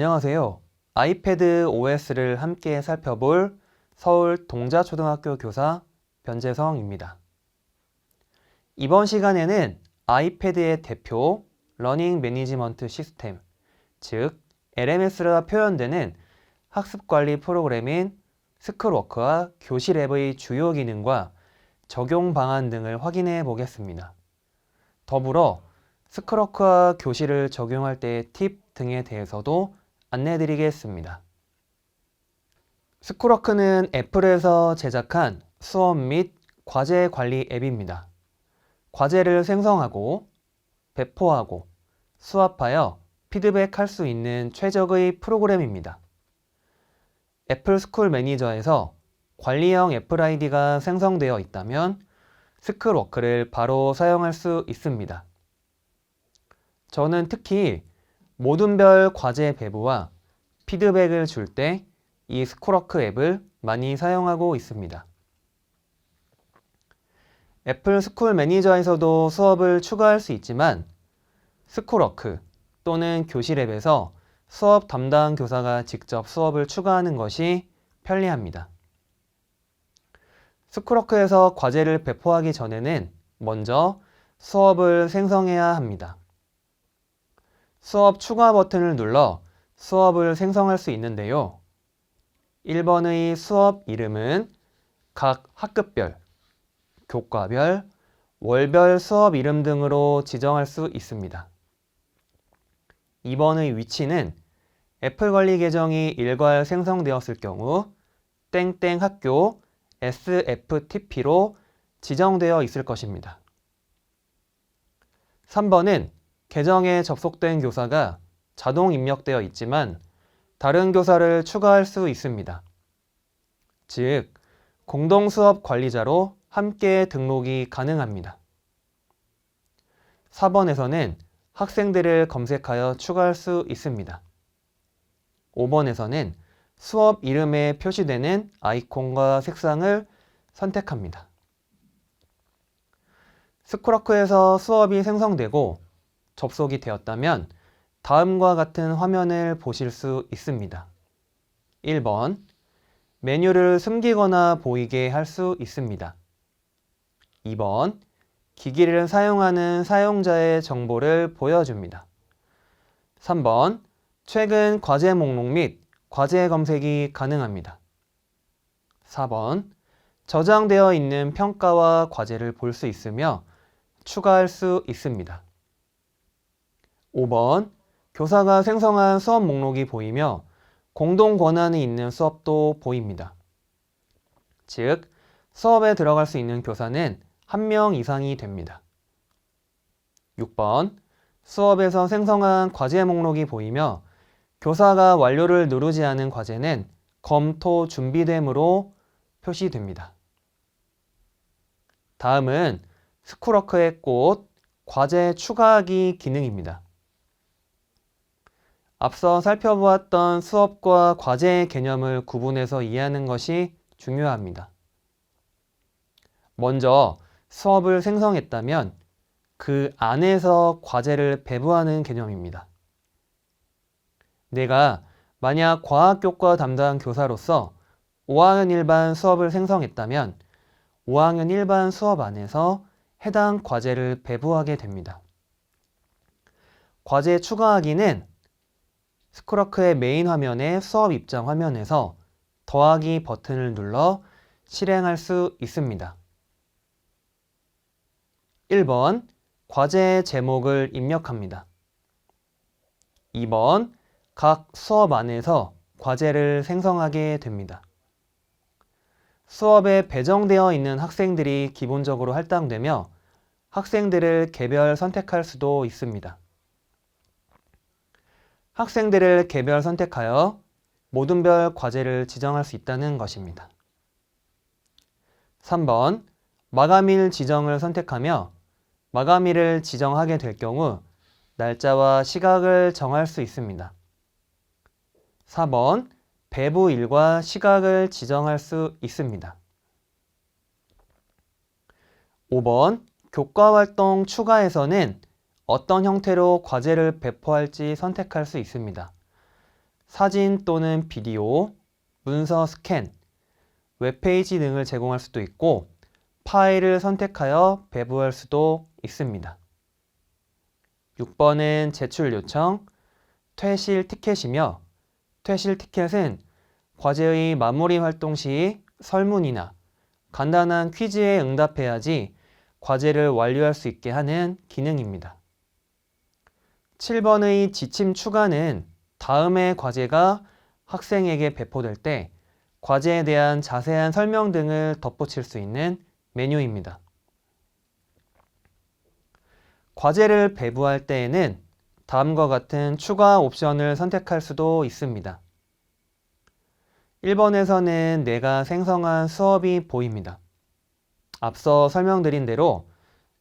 안녕하세요. 아이패드 OS를 함께 살펴볼 서울 동자초등학교 교사 변재성입니다. 이번 시간에는 아이패드의 대표 러닝 매니지먼트 시스템, 즉 LMS라 표현되는 학습관리 프로그램인 스쿨워크와 교실 앱의 주요 기능과 적용 방안 등을 확인해 보겠습니다. 더불어 스쿨워크와 교실을 적용할 때의 팁 등에 대해서도 안내드리겠습니다. 스쿨워크는 애플에서 제작한 수업 및 과제 관리 앱입니다. 과제를 생성하고 배포하고 수합하여 피드백할 수 있는 최적의 프로그램입니다. 애플 스쿨 매니저에서 관리형 애플 아이디가 생성되어 있다면 스쿨워크를 바로 사용할 수 있습니다. 저는 특히 모든별 과제 배부와 피드백을 줄 때 이 스쿨워크 앱을 많이 사용하고 있습니다. 애플 스쿨 매니저에서도 수업을 추가할 수 있지만 스쿨워크 또는 교실 앱에서 수업 담당 교사가 직접 수업을 추가하는 것이 편리합니다. 스쿨워크에서 과제를 배포하기 전에는 먼저 수업을 생성해야 합니다. 수업 추가 버튼을 눌러 수업을 생성할 수 있는데요. 1번의 수업 이름은 각 학급별, 교과별, 월별 수업 이름 등으로 지정할 수 있습니다. 2번의 위치는 애플 관리 계정이 일괄 생성되었을 경우 땡땡 학교 SFTP로 지정되어 있을 것입니다. 3번은 계정에 접속된 교사가 자동 입력되어 있지만 다른 교사를 추가할 수 있습니다. 즉, 공동수업 관리자로 함께 등록이 가능합니다. 4번에서는 학생들을 검색하여 추가할 수 있습니다. 5번에서는 수업 이름에 표시되는 아이콘과 색상을 선택합니다. 스쿨워크에서 수업이 생성되고 접속이 되었다면 다음과 같은 화면을 보실 수 있습니다. 1번, 메뉴를 숨기거나 보이게 할 수 있습니다. 2번, 기기를 사용하는 사용자의 정보를 보여줍니다. 3번, 최근 과제 목록 및 과제 검색이 가능합니다. 4번, 저장되어 있는 평가와 과제를 볼 수 있으며 추가할 수 있습니다. 5번, 교사가 생성한 수업 목록이 보이며 공동 권한이 있는 수업도 보입니다. 즉, 수업에 들어갈 수 있는 교사는 1명 이상이 됩니다. 6번, 수업에서 생성한 과제 목록이 보이며 교사가 완료를 누르지 않은 과제는 검토 준비됨으로 표시됩니다. 다음은 스쿨워크의 꽃, 과제 추가하기 기능입니다. 앞서 살펴보았던 수업과 과제의 개념을 구분해서 이해하는 것이 중요합니다. 먼저 수업을 생성했다면 그 안에서 과제를 배부하는 개념입니다. 내가 만약 과학교과 담당 교사로서 5학년 일반 수업을 생성했다면 5학년 일반 수업 안에서 해당 과제를 배부하게 됩니다. 과제 추가하기는 스쿨워크의 메인 화면의 수업 입장 화면에서 더하기 버튼을 눌러 실행할 수 있습니다. 1번, 과제의 제목을 입력합니다. 2번, 각 수업 안에서 과제를 생성하게 됩니다. 수업에 배정되어 있는 학생들이 기본적으로 할당되며 학생들을 개별 선택할 수도 있습니다. 학생들을 개별 선택하여 모든별 과제를 지정할 수 있다는 것입니다. 3번, 마감일 지정을 선택하며 마감일을 지정하게 될 경우 날짜와 시각을 정할 수 있습니다. 4번, 배부일과 시각을 지정할 수 있습니다. 5번, 교과활동 추가에서는 어떤 형태로 과제를 배포할지 선택할 수 있습니다. 사진 또는 비디오, 문서 스캔, 웹페이지 등을 제공할 수도 있고 파일을 선택하여 배부할 수도 있습니다. 6번은 제출 요청, 퇴실 티켓이며 퇴실 티켓은 과제의 마무리 활동 시 설문이나 간단한 퀴즈에 응답해야지 과제를 완료할 수 있게 하는 기능입니다. 7번의 지침 추가는 다음의 과제가 학생에게 배포될 때 과제에 대한 자세한 설명 등을 덧붙일 수 있는 메뉴입니다. 과제를 배부할 때에는 다음과 같은 추가 옵션을 선택할 수도 있습니다. 1번에서는 내가 생성한 수업이 보입니다. 앞서 설명드린 대로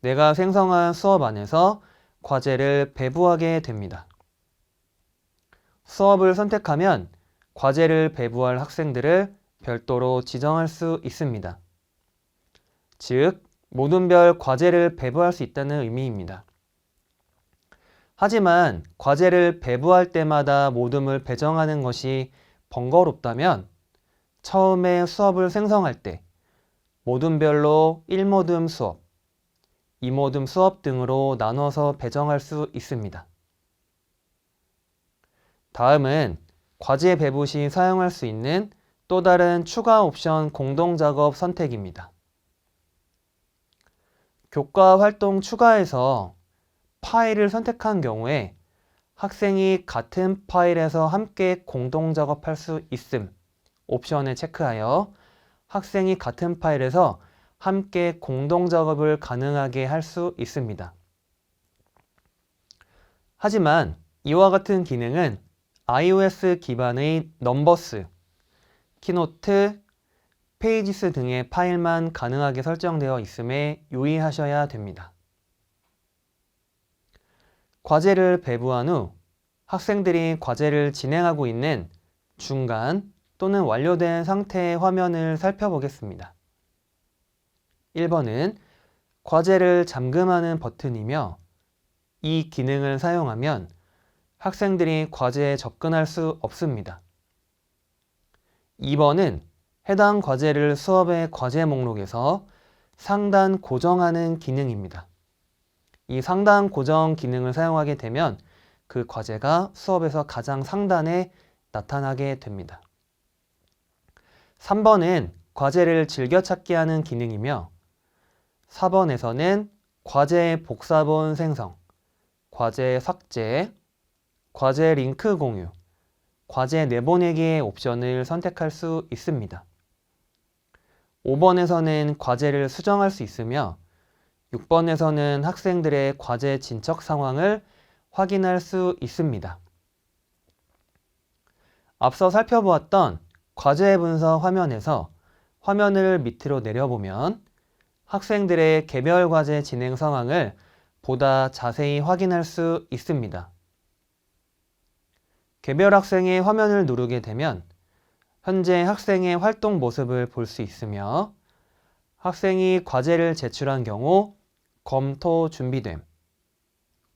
내가 생성한 수업 안에서 과제를 배부하게 됩니다. 수업을 선택하면 과제를 배부할 학생들을 별도로 지정할 수 있습니다. 즉, 모든 별 과제를 배부할 수 있다는 의미입니다. 하지만 과제를 배부할 때마다 모둠을 배정하는 것이 번거롭다면 처음에 수업을 생성할 때 모둠별로 1모둠 수업, 2모둠 수업 등으로 나눠서 배정할 수 있습니다. 다음은 과제 배부 시 사용할 수 있는 또 다른 추가 옵션 공동작업 선택입니다. 교과 활동 추가에서 파일을 선택한 경우에 학생이 같은 파일에서 함께 공동작업할 수 있음 옵션을 체크하여 학생이 같은 파일에서 함께 공동작업을 가능하게 할 수 있습니다. 하지만 이와 같은 기능은 iOS 기반의 넘버스, 키노트, 페이지스 등의 파일만 가능하게 설정되어 있음에 유의하셔야 됩니다. 과제를 배부한 후 학생들이 과제를 진행하고 있는 중간 또는 완료된 상태의 화면을 살펴보겠습니다. 1번은 과제를 잠금하는 버튼이며 이 기능을 사용하면 학생들이 과제에 접근할 수 없습니다. 2번은 해당 과제를 수업의 과제 목록에서 상단 고정하는 기능입니다. 이 상단 고정 기능을 사용하게 되면 그 과제가 수업에서 가장 상단에 나타나게 됩니다. 3번은 과제를 즐겨찾기 하는 기능이며 4번에서는 과제 복사본 생성, 과제 삭제, 과제 링크 공유, 과제 내보내기의 옵션을 선택할 수 있습니다. 5번에서는 과제를 수정할 수 있으며 6번에서는 학생들의 과제 진척 상황을 확인할 수 있습니다. 앞서 살펴보았던 과제 분석 화면에서 화면을 밑으로 내려보면 학생들의 개별 과제 진행 상황을 보다 자세히 확인할 수 있습니다. 개별 학생의 화면을 누르게 되면 현재 학생의 활동 모습을 볼 수 있으며 학생이 과제를 제출한 경우 검토 준비됨,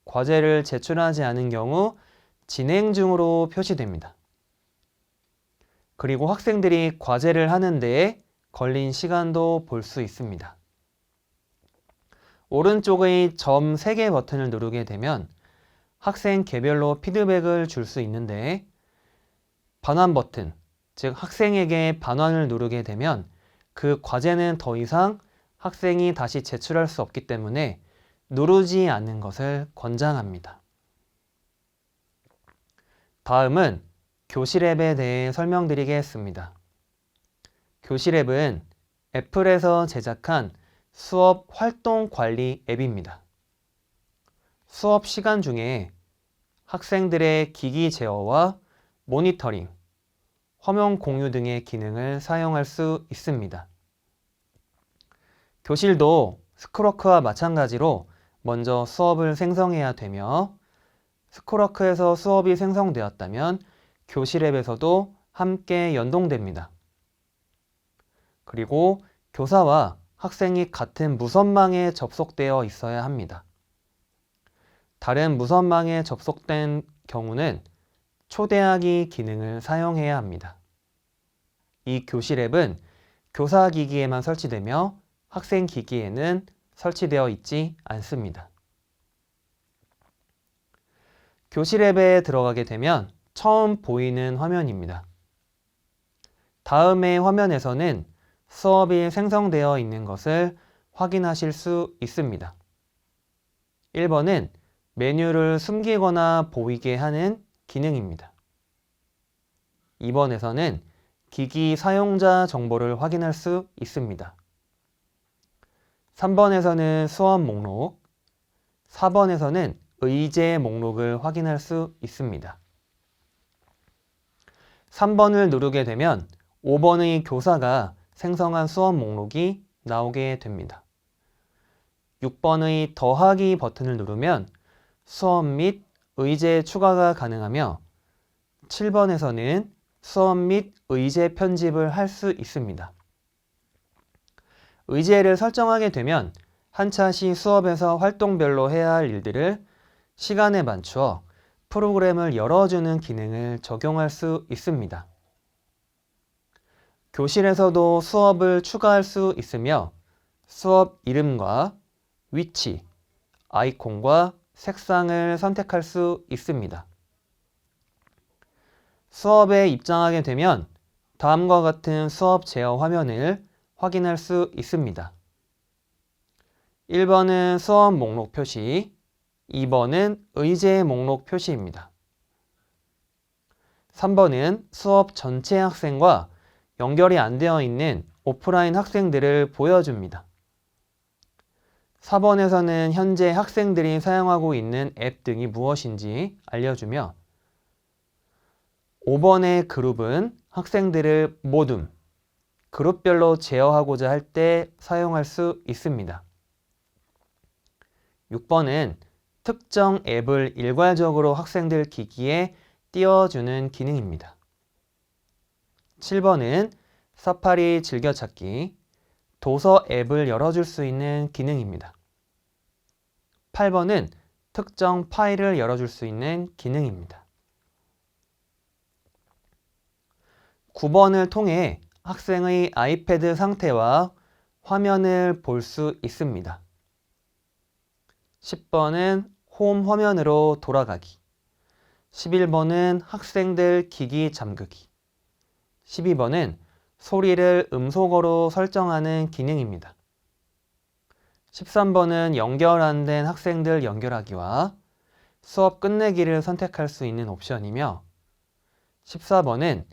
과제를 제출하지 않은 경우 진행 중으로 표시됩니다. 그리고 학생들이 과제를 하는 데에 걸린 시간도 볼 수 있습니다. 오른쪽의 점 3개 버튼을 누르게 되면 학생 개별로 피드백을 줄 수 있는데 반환 버튼, 즉 학생에게 반환을 누르게 되면 그 과제는 더 이상 학생이 다시 제출할 수 없기 때문에 누르지 않는 것을 권장합니다. 다음은 교실 앱에 대해 설명드리겠습니다. 교실 앱은 애플에서 제작한 수업 활동 관리 앱입니다. 수업 시간 중에 학생들의 기기 제어와 모니터링, 화면 공유 등의 기능을 사용할 수 있습니다. 교실도 스쿨워크와 마찬가지로 먼저 수업을 생성해야 되며 스쿨워크에서 수업이 생성되었다면 교실 앱에서도 함께 연동됩니다. 그리고 교사와 학생이 같은 무선망에 접속되어 있어야 합니다. 다른 무선망에 접속된 경우는 초대하기 기능을 사용해야 합니다. 이 교실 앱은 교사 기기에만 설치되며 학생 기기에는 설치되어 있지 않습니다. 교실 앱에 들어가게 되면 처음 보이는 화면입니다. 다음의 화면에서는 수업이 생성되어 있는 것을 확인하실 수 있습니다. 1번은 메뉴를 숨기거나 보이게 하는 기능입니다. 2번에서는 기기 사용자 정보를 확인할 수 있습니다. 3번에서는 수업 목록, 4번에서는 의제 목록을 확인할 수 있습니다. 3번을 누르게 되면 5번의 교사가 생성한 수업 목록이 나오게 됩니다. 6번의 더하기 버튼을 누르면 수업 및 의제 추가가 가능하며 7번에서는 수업 및 의제 편집을 할 수 있습니다. 의제를 설정하게 되면 한 차시 수업에서 활동별로 해야 할 일들을 시간에 맞추어 프로그램을 열어주는 기능을 적용할 수 있습니다. 교실에서도 수업을 추가할 수 있으며 수업 이름과 위치, 아이콘과 색상을 선택할 수 있습니다. 수업에 입장하게 되면 다음과 같은 수업 제어 화면을 확인할 수 있습니다. 1번은 수업 목록 표시, 2번은 의제 목록 표시입니다. 3번은 수업 전체 학생과 연결이 안 되어 있는 오프라인 학생들을 보여줍니다. 4번에서는 현재 학생들이 사용하고 있는 앱 등이 무엇인지 알려주며 5번의 그룹은 학생들을 모둠, 그룹별로 제어하고자 할 때 사용할 수 있습니다. 6번은 특정 앱을 일괄적으로 학생들 기기에 띄워주는 기능입니다. 7번은 사파리 즐겨찾기, 도서 앱을 열어줄 수 있는 기능입니다. 8번은 특정 파일을 열어줄 수 있는 기능입니다. 9번을 통해 학생의 아이패드 상태와 화면을 볼 수 있습니다. 10번은 홈 화면으로 돌아가기, 11번은 학생들 기기 잠그기, 12번은 소리를 음소거로 설정하는 기능입니다. 13번은 연결 안 된 학생들 연결하기와 수업 끝내기를 선택할 수 있는 옵션이며 14번은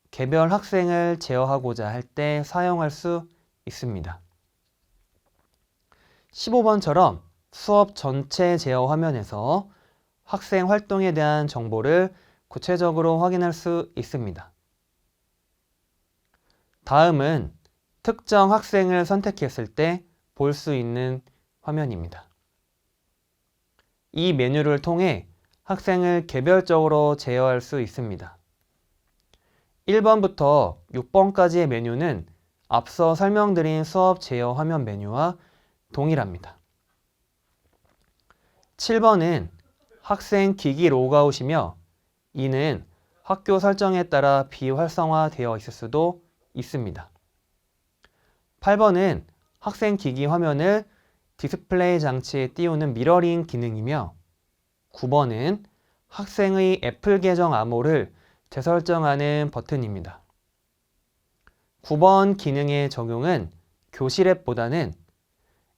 개별 학생을 제어하고자 할 때 사용할 수 있습니다. 15번처럼 수업 전체 제어 화면에서 학생 활동에 대한 정보를 구체적으로 확인할 수 있습니다. 다음은 특정 학생을 선택했을 때 볼 수 있는 화면입니다. 이 메뉴를 통해 학생을 개별적으로 제어할 수 있습니다. 1번부터 6번까지의 메뉴는 앞서 설명드린 수업 제어 화면 메뉴와 동일합니다. 7번은 학생 기기 로그아웃이며 이는 학교 설정에 따라 비활성화되어 있을 수도 있습니다. 8번은 학생 기기 화면을 디스플레이 장치에 띄우는 미러링 기능이며 9번은 학생의 애플 계정 암호를 재설정하는 버튼입니다. 9번 기능의 적용은 교실 앱보다는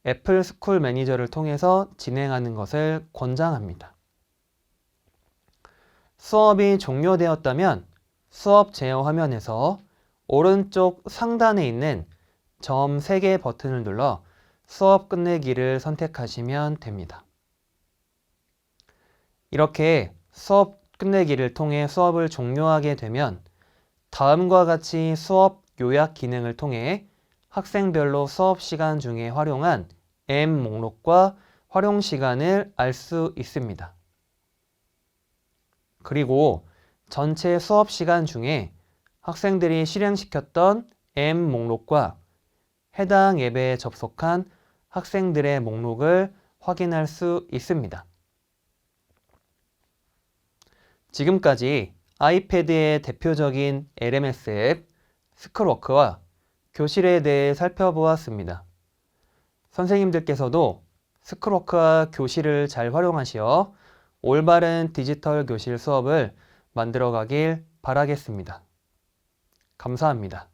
애플 스쿨 매니저를 통해서 진행하는 것을 권장합니다. 수업이 종료되었다면 수업 제어 화면에서 오른쪽 상단에 있는 점 3개 버튼을 눌러 수업 끝내기를 선택하시면 됩니다. 이렇게 수업 끝내기를 통해 수업을 종료하게 되면 다음과 같이 수업 요약 기능을 통해 학생별로 수업 시간 중에 활용한 앱 목록과 활용 시간을 알 수 있습니다. 그리고 전체 수업 시간 중에 학생들이 실행시켰던 앱 목록과 해당 앱에 접속한 학생들의 목록을 확인할 수 있습니다. 지금까지 아이패드의 대표적인 LMS 앱 스쿨워크와 교실에 대해 살펴보았습니다. 선생님들께서도 스쿨워크와 교실을 잘 활용하시어 올바른 디지털 교실 수업을 만들어가길 바라겠습니다. 감사합니다.